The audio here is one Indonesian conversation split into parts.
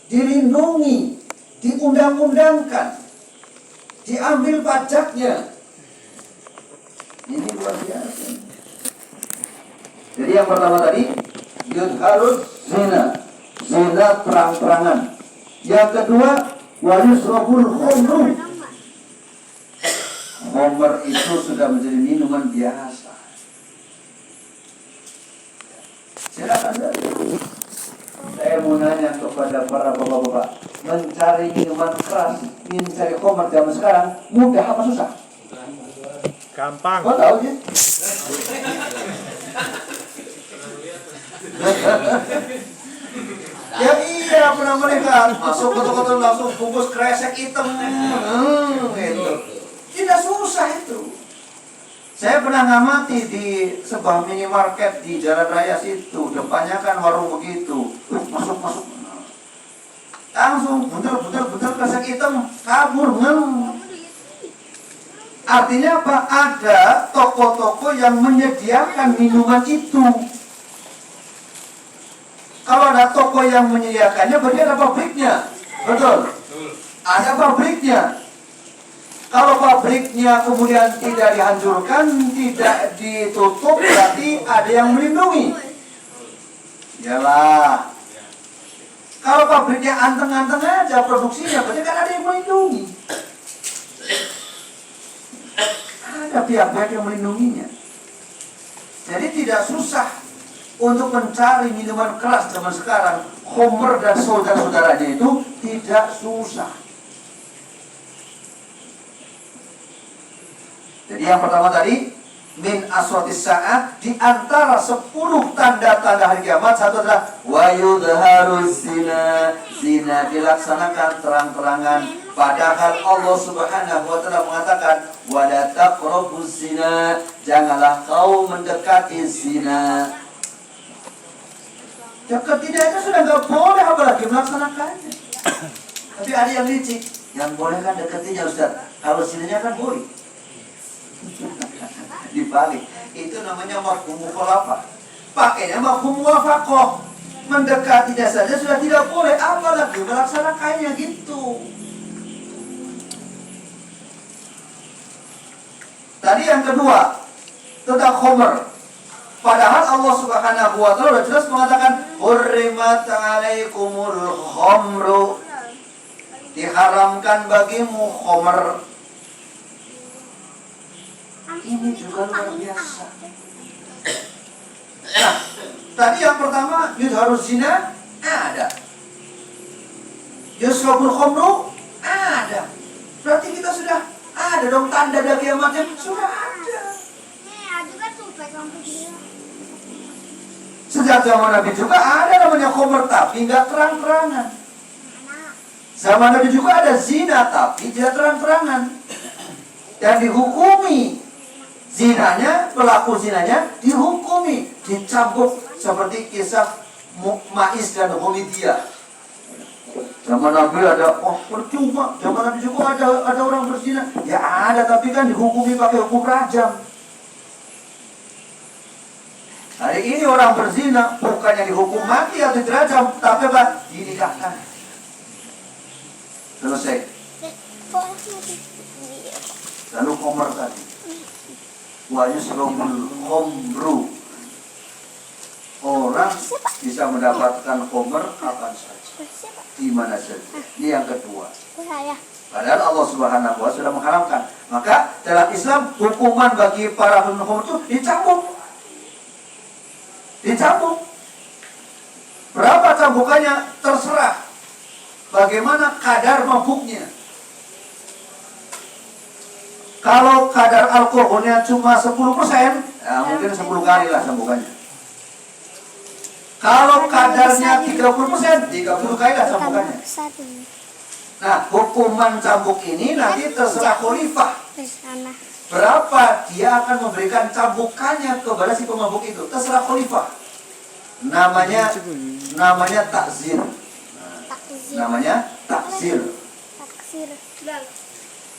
dilindungi, diundang-undangkan, diambil pajaknya. Ini luar biasa. Jadi yang pertama tadi, yudharus zina, zina terang-terangan. Yang kedua, wayusrabul khomru. Khomer itu sudah menjadi minuman biasa. Silakan dari. Saya mau nanya kepada para bapak-bapak, mencari minuman keras, mencari khomer zaman sekarang mudah apa susah? Gampang. Kau tahu sih? Ya iya, pernah mereka masuk kotor-kotor langsung bungkus kresek hitam, gitu. Tidak susah itu. Saya pernah ngamati di sebuah minimarket di Jalan Raya situ, depannya kan warung begitu, masuk, langsung betul kresek hitam kabur, Artinya apa? Ada toko-toko yang menyediakan minuman itu. Kalau ada toko yang menyediakannya, berarti ada pabriknya. Betul? Ada pabriknya. Kalau pabriknya kemudian tidak dihancurkan, tidak ditutup, berarti ada yang melindungi. Yalah. Kalau pabriknya anteng-anteng aja produksinya, berarti kan ada yang melindungi. Ada pihak-pihak yang melindunginya. Jadi tidak susah untuk mencari minuman keras zaman sekarang. Khomer dan saudara-saudaranya itu tidak susah. Jadi yang pertama tadi, min aswatis sa'ah, di antara 10 tanda-tanda hari kiamat, satu adalah wayudharus zina, zina dilaksanakan terang-terangan. Padahal Allah Subhanahu wa ta'ala mengatakan, wala taqrabuz zina, janganlah kau mendekati zina. Dekat tidak itu sudah nggak boleh, apalagi melaksanakannya. Tapi ada yang licik, yang boleh kan dekatinya Ustaz, kalau zinanya kan boleh. Dibalik, itu namanya mafhum mukhalafah. Pakainya mafhum muwafaqah. Mendekatinya saja sudah tidak boleh, apalagi melaksanakannya gitu. Tadi yang kedua tentang khomer. Padahal Allah Subhanahu wa ta'ala sudah jelas mengatakan hurrimat 'alaikumul khamru, diharamkan bagimu khomer. Ini juga luar biasa. Nah, tadi yang pertama yudharus zina ada, yusrabul khamru ada. Berarti kita sudah ada dong tanda dari kiamatnya, sudah ada. Sejak zaman Nabi juga ada namanya khomer, tapi nggak terang-terangan. Zaman Nabi juga ada zina, tapi tidak terang-terangan. Dan dihukumi zinanya, pelaku zinanya dihukumi, dicambuk seperti kisah Ma'is dan Humidiah. Zaman Nabi ada, percuma. Zaman Nabi juga ada orang berzina. Ya ada, tapi kan dihukumi pakai hukum rajam. Hari ini orang berzina bukannya dihukum mati atau dirajam, tapi apa? Dinikahkan. Selesai. Lalu khomer tadi. Wa yusrabul khomru. Orang bisa mendapatkan khomer kapan saja, di mana saja. Ini yang kedua. Padahal Allah Subhanahu wa ta'ala sudah mengharamkan. Maka dalam Islam hukuman bagi para peminum khomer itu dicambuk. Dicambuk. Berapa cambukannya? Terserah. Bagaimana kadar mabuknya. Kalau kadar alkoholnya cuma 10%, ya mungkin 10 kali lah cambukannya. Kalau kadarnya 30%, 30 kali lah cambukannya. Nah, hukuman cambuk ini nanti terserah khalifah. Berapa dia akan memberikan cambukannya kepada si pemabuk itu, terserah khalifah. Namanya takzir. Namanya takzir.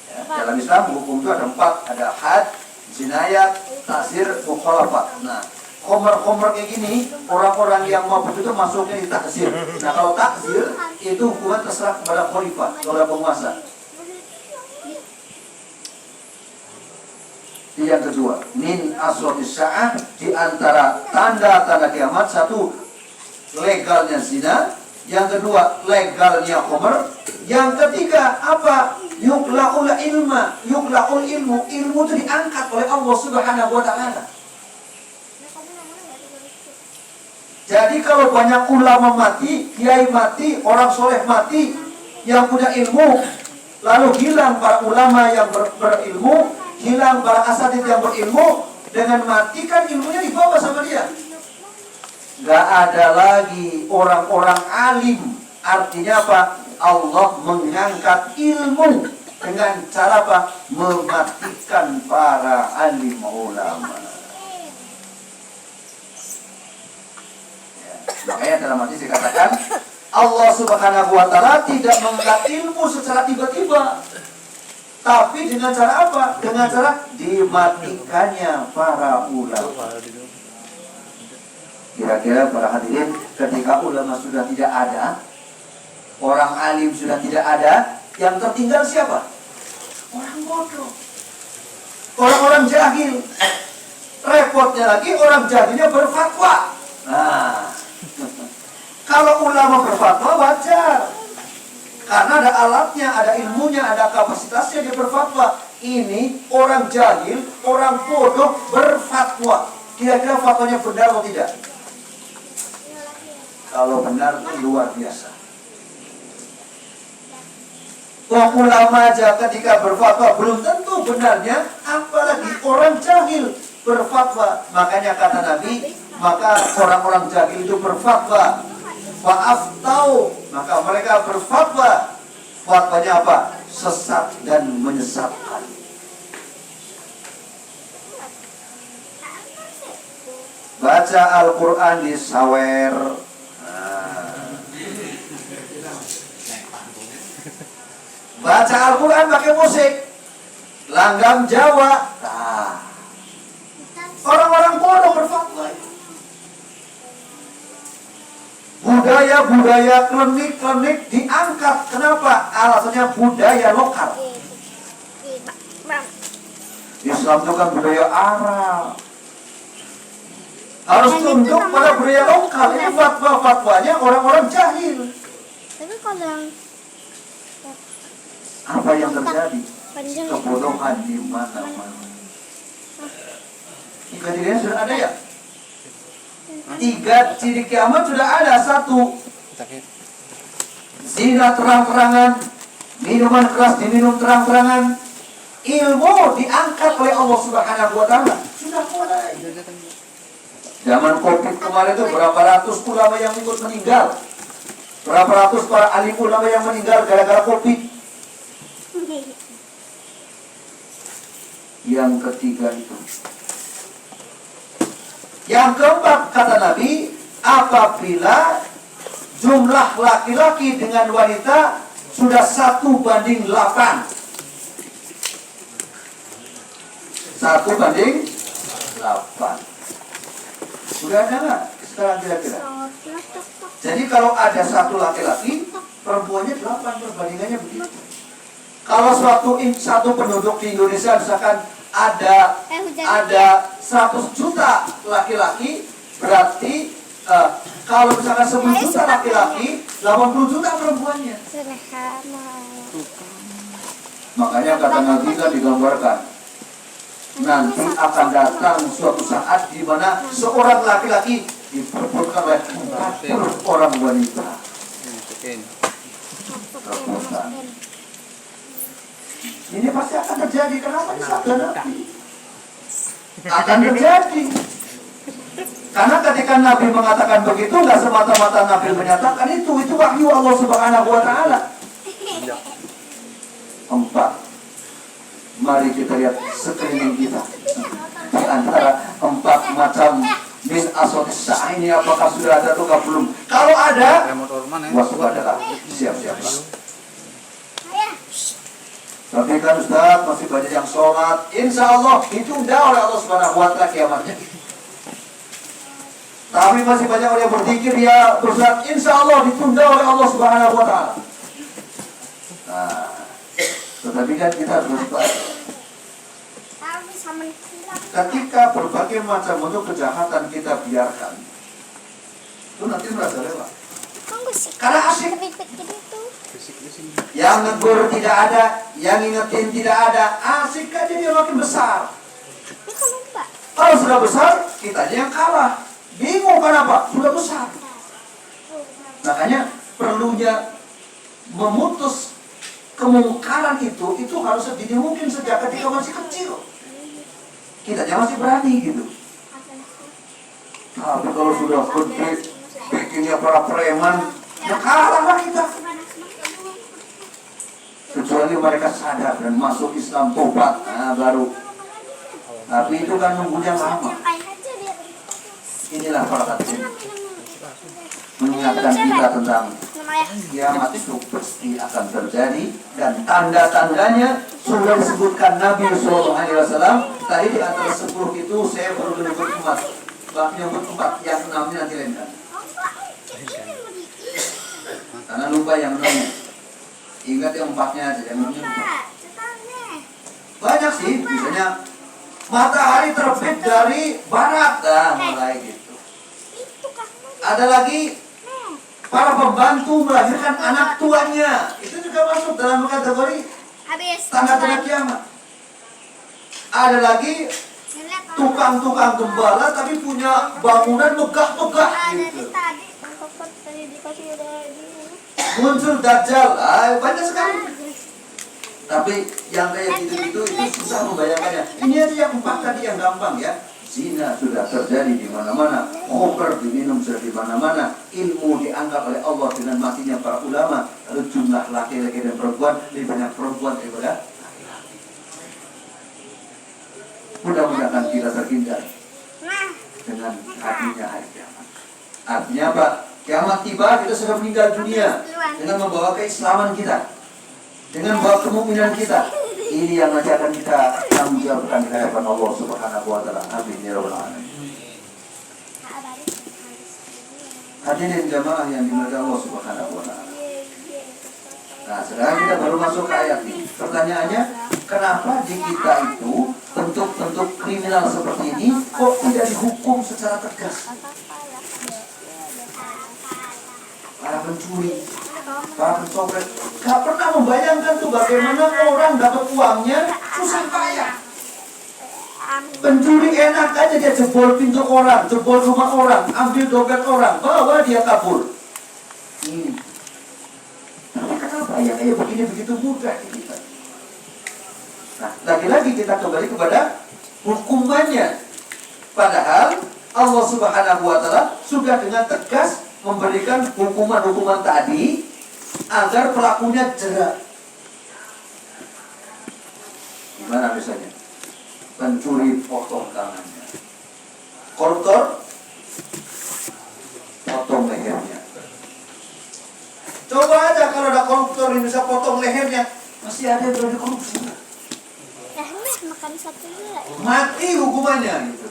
Ya, dalam Islam hukum itu ada 4, ada had, jinayat, takzir, mukhalafah. Nah, komer-komer kayak gini, orang-orang yang mabuk itu masuknya di takzir. Nah kalau takzir itu hukuman terserah kepada khalifah, kepada penguasa. Yang kedua, min aswatis sa'ah, di antara tanda-tanda kiamat, satu, legalnya zina. Yang kedua, legalnya khomer. Yang ketiga, apa? Yukla'ul ilma. Yukla'ul ilmu. Ilmu itu diangkat oleh Allah Subhanahu wa ta'ala. Jadi kalau banyak ulama mati, kiai mati, orang soleh mati, yang punya ilmu, lalu hilang para ulama yang berilmu, hilang para asatidz yang berilmu, dengan mati kan ilmunya dibawa sama dia. Gak ada lagi orang-orang alim. Artinya apa? Allah mengangkat ilmu dengan cara apa? Mematikan para alim ulama. Makanya dalam hadis dikatakan Allah Subhanahu wa ta'ala tidak mengangkat ilmu secara tiba-tiba, tapi dengan cara apa? Dengan cara dimatikannya para ulama. Kira-kira para hadirin, ketika ulama sudah tidak ada, orang alim sudah tidak ada, yang tertinggal siapa? Orang bodoh, orang-orang jahil. Repotnya lagi orang jahilnya berfatwa. Nah, kalau ulama berfatwa wajar, karena ada alatnya, ada ilmunya, ada kapasitasnya dia berfatwa. Ini orang jahil, orang bodoh berfatwa. Kira-kira fatwanya benar atau tidak? Kalau benar itu luar biasa. Wah, ulama aja ketika berfatwa belum tentu benarnya, apalagi orang jahil berfatwa. Makanya kata Nabi, maka orang-orang jahil itu berfatwa. Fa'aftau, maka mereka berfatwa. Fatwanya apa? Sesat dan menyesatkan. Baca Al-Quran disawer. Baca Al-Quran pakai musik, langgam Jawa. Nah, orang-orang bodoh berfatwa. Budaya-budaya klinik-klinik diangkat. Kenapa? Alasannya budaya lokal. Islam itu kan budaya Arab, harus tunduk pada budaya lokal. Ini fatwa-fatwanya orang-orang jahil. Tapi kalau yang Apa yang terjadi? Kebodohan di mana-mana. Tiga cirinya sudah ada ya? Tiga ciri kiamat sudah ada. Satu, zina terang-terangan, minuman keras diminum terang-terangan, ilmu diangkat oleh Allah Subhanahu wa ta'ala. Sudah mulai. Zaman Covid kemarin itu berapa ratus ulama yang ikut meninggal, berapa ratus para alim ulama yang meninggal gara-gara Covid. Yang ketiga itu. Yang keempat, kata Nabi, apabila jumlah laki-laki dengan wanita sudah 1:8. 1:8. Sudah ada nggak sekarang kira-kira? Jadi kalau ada satu laki-laki, perempuannya 8, perbandingannya begitu. Kalau satu penduduk di Indonesia misalkan ada 100 juta laki-laki, berarti kalau misalkan 10 juta laki-laki, 80 juta perempuannya. Makanya kata Nabi kan digambarkan, nanti akan datang suatu saat di mana seorang laki-laki diperbutkan oleh 40 orang wanita. Rebutan. Ini pasti akan terjadi. Kenapa disabda Nabi? Akan terjadi. Karena ketika Nabi mengatakan begitu, nggak semata-mata Nabi menyatakan itu wahyu Allah Subhanahu wa ta'ala. 4. Mari kita lihat sekeliling kita. Di antara 4 macam min aswatis sa'ah ini, apakah sudah ada atau belum? Kalau ada, waspadalah, siap-siaplah. Tapi kan Ustaz, masih banyak yang sholat. Insya Allah ditunda oleh Allah Subhanahu wa ta'ala kiamatnya. Tapi masih banyak orang yang berpikir dia bersyarat insya Allah ditunda oleh Allah Subhanahu wa Ta'ala. Nah, tetapi kan kita harus waspada. Ketika berbagai macam bentuk kejahatan kita biarkan, itu nanti merasa lewat. Karena asik. Yang negur tidak ada, yang ingetin tidak ada, asik aja dia makin besar. Kalau sudah besar, kitanya yang kalah. Bingung kenapa? Sudah besar. Makanya perlunya memutus kemungkaran itu harus sedini mungkin sejak ketika masih kecil. Kitanya masih berani gitu. Tapi kalau sudah gede, bikinnya para preman, ya kalah lah kita. Kecuali mereka sadar dan masuk Islam tobat, nah baru. Tapi itu kan nunggunya lama. Inilah para hadirin mengingatkan kita tentang kiamat itu pasti akan terjadi dan tanda-tandanya sudah disebutkan Nabi SAW. Tadi di antara 10 itu saya baru menyebut 4, menyebut 4, yang 6-nya nanti lain kali. Karena lupa yang 6-nya. Ingat yang 4-nya aja, yang 6-nya lupa. Banyak sih, misalnya matahari terbit dari barat, mulai gitu. Ada lagi para pembantu melahirkan anak tuanya, itu juga masuk dalam kategori tanda-tanda kiamat. Ada lagi tukang-tukang gembala tapi punya bangunan megah-megah gitu. Muncul Dajjal, banyak sekali. Tapi yang kayak gitu-gitu itu susah membayangkannya. Ini aja yang 4 tadi yang gampang ya. Zina sudah terjadi di mana-mana, khamr diminum sudah di mana-mana, ilmu diangkat oleh Allah dengan matinya para ulama. Lalu jumlah laki-laki dan perempuan lebih banyak perempuan daripada laki-laki. Mudah-mudahan kita terhindar dengan hadirnya hari kiamat. Artinya apa? Kiamat tiba, kita sudah meninggal dunia dengan membawa keislaman kita, dengan membawa kemukminan kita. Ini yang nanti akan kita tanggung jawabkan di hadapan Allah Subhanahu wa Ta'ala. Amin ya rabbal alamin. Hadirin jamaah yang dimuliakan Allah Subhanahu wa Ta'ala. Nah, sekarang kita baru masuk ke ayat ini. Pertanyaannya, kenapa di kita itu bentuk-bentuk kriminal seperti ini kok tidak dihukum secara tegas? Para pencuri, para pencopet, gak pernah membayangkan tuh bagaimana orang dapat uangnya susah payah. Pencuri enak aja dia jebol pintu orang, jebol rumah orang, ambil dompet orang, bawa dia kabur. Ini. Tapi kenapa yang kayak begini begitu mudah di kita? Nah, lagi-lagi kita kembali kepada hukumannya. Padahal Allah Subhanahu wa Ta'ala sudah dengan tegas memberikan hukuman-hukuman tadi agar pelakunya jerak. Gimana misalnya? Pencuri potong tangannya, koruptor potong lehernya. Coba aja kalau ada koruptor yang bisa potong lehernya, masih ada yang berani korupsi. Makan satu juga. Mati hukumannya gitu.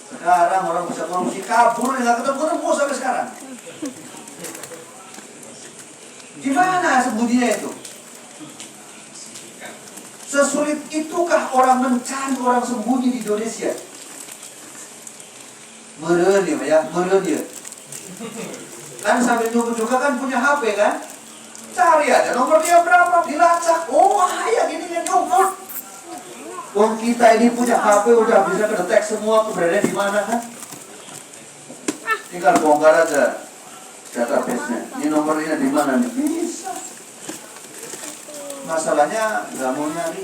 Sekarang orang bisa korupsi kabur, nggak ketemu sampai sekarang. Gimana sembunyinya itu? Sesulit itukah orang mencari orang sembunyi di Indonesia? Meren ya, meren ya. Kan sambil nunggu juga kan punya HP kan? Cari aja nomor dia berapa, dilacak. Oh, ya gini yang nyumput. Wong kita ini punya HP udah bisa kedetek semua keberadaan di mana kan? Tinggal bongkar aja database-nya. Ini nomornya di mana nih? Bisa. Masalahnya nggak mau nyari.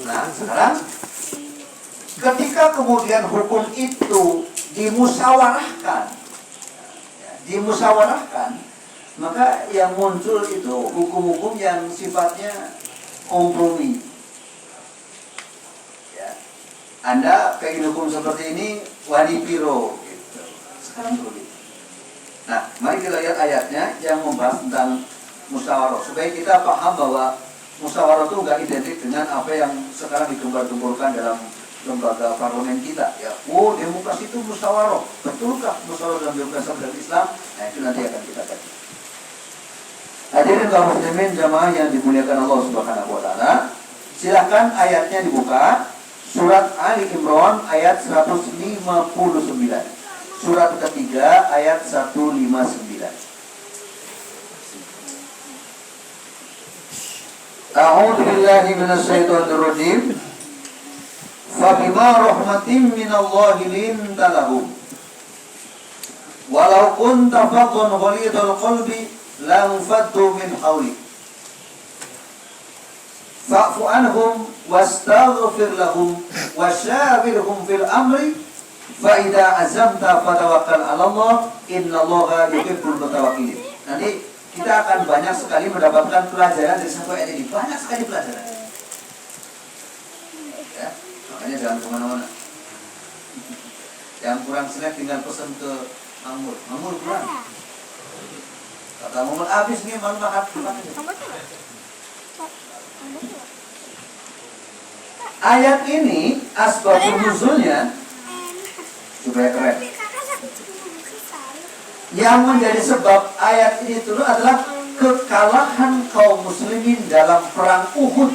Nah, sekarang ketika kemudian hukum itu dimusyawarahkan, maka yang muncul itu hukum-hukum yang sifatnya kompromi. Ya. Anda pengen hukum seperti ini, wani piro. Gitu. Sekarang begitu. Nah, mari kita lihat ayatnya yang membahas tentang musyawarah supaya kita paham bahwa musyawarah itu nggak identik dengan apa yang sekarang digembar-gemborkan dalam lembaga parlemen kita ya. Oh, demokrasi itu musyawarah. Betulkah musyawarah dalam demokrasi dalam Islam? Nah, itu nanti akan kita kaji. Hadirin kaum muslimin jamaah yang dimuliakan Allah Subhanahu wa taala, silakan ayatnya dibuka. Surat Ali Imran ayat 159. Surat ketiga ayat 159. A'udzu billahi minasyaitonir rajim. Fabima rahmatin minallahi linta lahum. Walau kunta faddan ghalidhal qalbi lam faddu min hawlik. Fa'fu anhum wastaghfir lahum wasyawirhum fil amri fa idza azamta fatawakkal 'ala Allah innallaha yuhibbul mutawakkilin. Nanti kita akan banyak sekali mendapatkan pelajaran dari satu ayat ini. Banyak sekali pelajaran. Ya, makanya jangan kemana-mana. Yang kurang snack tinggal pesan ke Mamur. Mamur kurang. Kata Mamur habis nih mau makan. Ayat ini asbabun nuzulnya supaya keren. Yang menjadi sebab ayat ini turun adalah kekalahan kaum muslimin dalam perang Uhud.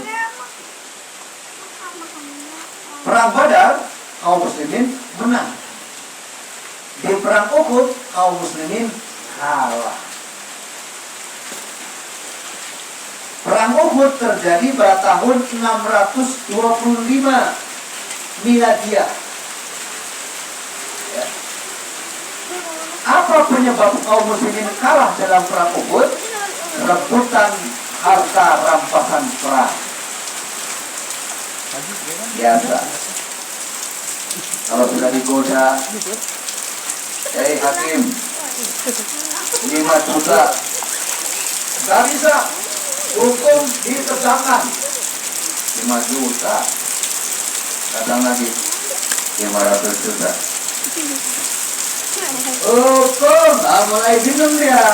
Perang Badar kaum muslimin menang. Di perang Uhud kaum muslimin kalah. Perang Uhud terjadi pada tahun 625 Miladiah. Ya. Apa penyebab kaum muslimin kalah dalam perang Uhud? Rebutan harta rampasan perang. Biasa. Kalau sudah digoda, hakim 5 juta, nggak bisa. Hukum ditegakkan 5 juta. Datang lagi 500 juta. Hukum, mulai bingung dia.